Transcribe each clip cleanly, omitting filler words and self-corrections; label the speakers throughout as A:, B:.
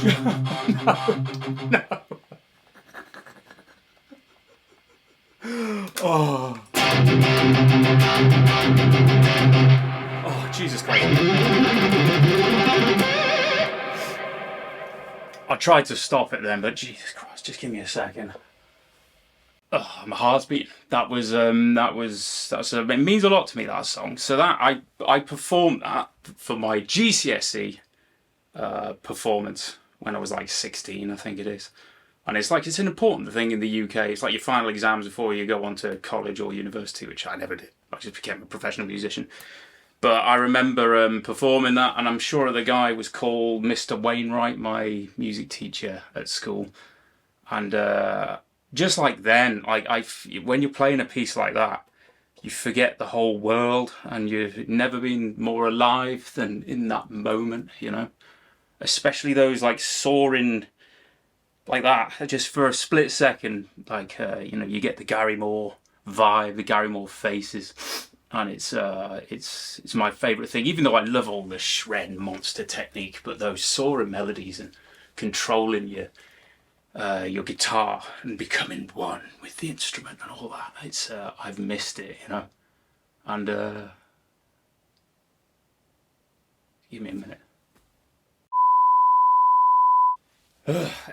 A: No. Oh. Oh, Jesus Christ. I tried to stop it then, but Jesus Christ, just give me a second. Oh, my heart's beating. It means a lot to me, that song. So that I performed that for my GCSE performance when I was like 16, I think it is. And it's an important thing in the UK. It's like your final exams before you go on to college or university, which I never did. I just became a professional musician. But I remember performing that, and I'm sure the guy was called Mr. Wainwright, my music teacher at school. And just like then, when you're playing a piece like that, you forget the whole world, and you've never been more alive than in that moment, you know. Especially those like soaring like that, just for a split second, you get the Gary Moore vibe, the Gary Moore faces. And it's my favourite thing, even though I love all the shred monster technique, but those soaring melodies and controlling your guitar and becoming one with the instrument and all that, I've missed it, you know. And give me a minute.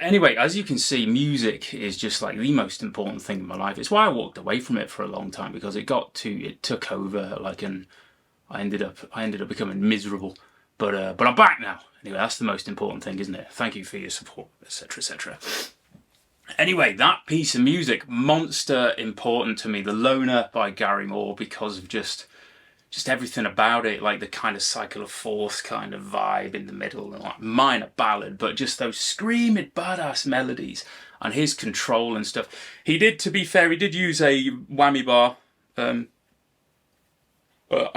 A: Anyway, as you can see, music is just like the most important thing in my life. It's why I walked away from it for a long time, because it took over, and I ended up becoming miserable. But I'm back now. Anyway, that's the most important thing, isn't it? Thank you for your support, etc., etc. Anyway, that piece of music, monster important to me, The Loner by Gary Moore, because of just everything about it, like the kind of cycle of force kind of vibe in the middle, and like minor ballad, but just those screaming badass melodies and his control and stuff. To be fair, he did use a whammy bar. I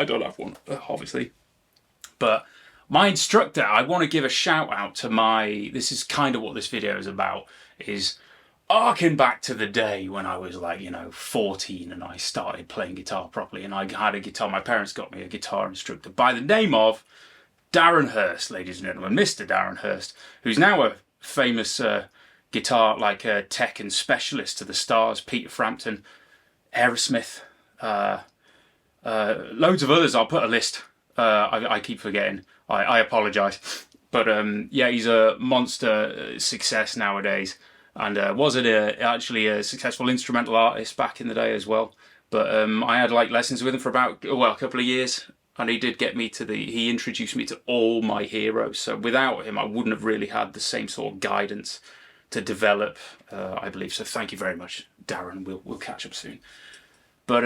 A: don't have one, obviously. But my instructor, I want to give a shout out to this is kind of what this video is about, is arcing back to the day when I was 14 and I started playing guitar properly, and I had a guitar. My parents got me a guitar instructor by the name of Darren Hurst, ladies and gentlemen, Mr. Darren Hurst, who's now a famous guitar tech and specialist to the stars, Peter Frampton, Aerosmith, loads of others. I'll put a list. I keep forgetting. I apologise. But yeah, he's a monster success nowadays. And was actually a successful instrumental artist back in the day as well. But I had lessons with him for about a couple of years, and he introduced me to all my heroes. So without him, I wouldn't have really had the same sort of guidance to develop, I believe. So thank you very much, Darren. We'll catch up soon. But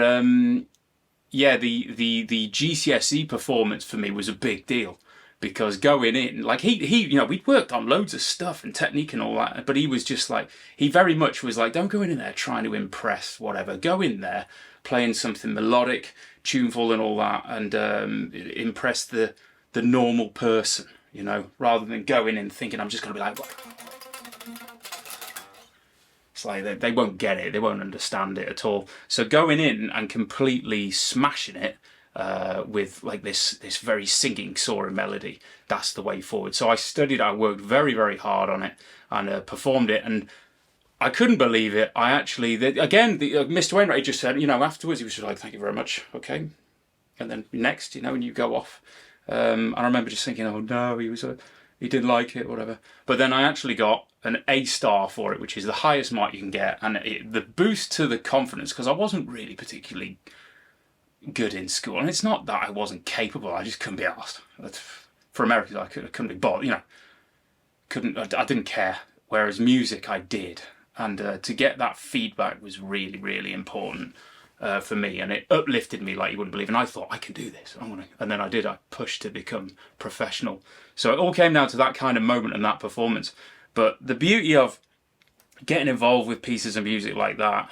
A: yeah, the GCSE performance for me was a big deal. Because going in, we'd worked on loads of stuff and technique and all that, but he was just he very much was don't go in there trying to impress whatever. Go in there playing something melodic, tuneful and all that, and impress the normal person, you know, rather than going in thinking I'm just going to be like, it's like they won't get it, they won't understand it at all. So going in and completely smashing it, with this very singing soaring melody, that's the way forward. So I worked very, very hard on it, and performed it, and I couldn't believe it. Mr. Wainwright just said, afterwards he was just like, thank you very much, okay, and then next, and you go off. I remember just thinking, oh no, he didn't like it, whatever. But then I actually got an A star for it, which is the highest mark you can get, and the boost to the confidence, because I wasn't really particularly good in school, and it's not that I wasn't capable, I just couldn't be asked. For Americans, I couldn't be bothered, I didn't care. Whereas music, I did, and to get that feedback was really, really important for me, and it uplifted me like you wouldn't believe. And I thought, I can do this, and then I did. I pushed to become professional. So it all came down to that kind of moment and that performance. But the beauty of getting involved with pieces of music like that,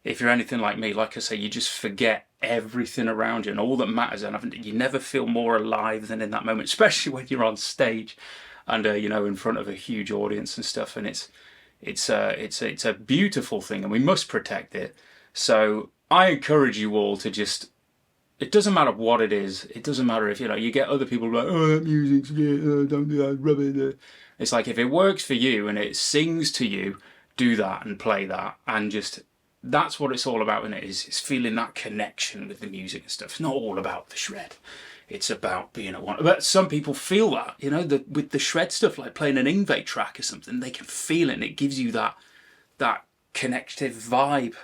A: if you're anything like me, like I say, you just forget everything around you and all that matters, and you never feel more alive than in that moment, especially when you're on stage and in front of a huge audience and stuff. And it's a beautiful thing, and we must protect it. So I encourage you all to just it doesn't matter what it is. It doesn't matter if, you get other people like, oh, that music's shit, don't do that, rub it. It's like, if it works for you and it sings to you, do that and play that, and just, that's what it's all about, isn't it? It's feeling that connection with the music and stuff. It's not all about the shred. It's about being at one. But some people feel that, with the shred stuff, like playing an Ingve track or something, they can feel it, and it gives you that connective vibe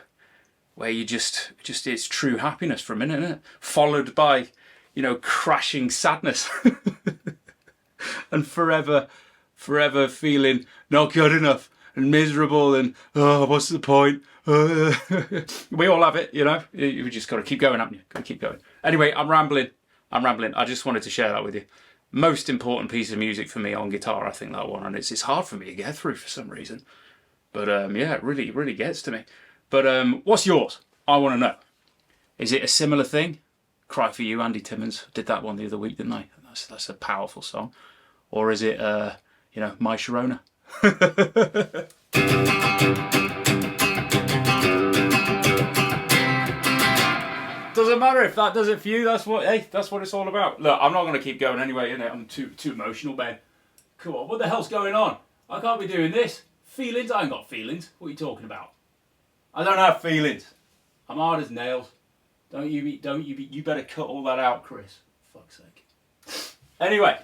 A: where you just it's true happiness for a minute, isn't it? Followed by, crashing sadness and forever feeling not good enough and miserable and, oh, what's the point? We all have it, You just got to keep going, haven't you? Got to keep going. Anyway, I'm rambling. I just wanted to share that with you. Most important piece of music for me on guitar, I think, that one, and it's hard for me to get through for some reason. But yeah, it really gets to me. But what's yours? I want to know. Is it a similar thing? Cry for You, Andy Timmons did that one the other week, didn't they? That's a powerful song. Or is it, My Sharona? Doesn't matter if that does it for you. That's what it's all about. Look, I'm not going to keep going anyway, I'm too emotional, Ben. Come on, what the hell's going on? I can't be doing this. Feelings? I ain't got feelings. What are you talking about? I don't have feelings. I'm hard as nails. You better cut all that out, Chris. For fuck's sake. Anyway,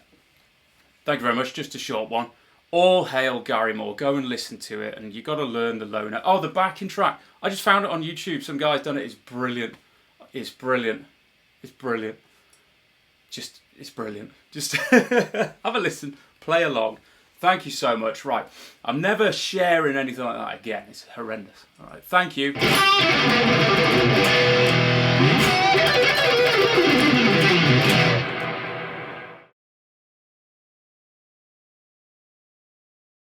A: thank you very much. Just a short one. All hail Gary Moore. Go and listen to it, and you got to learn the Loner. Oh, the backing track. I just found it on YouTube. Some guy's done it. It's brilliant. It's brilliant. It's brilliant. It's brilliant. Just have a listen. Play along. Thank you so much. Right. I'm never sharing anything like that again. It's horrendous. All right. Thank you.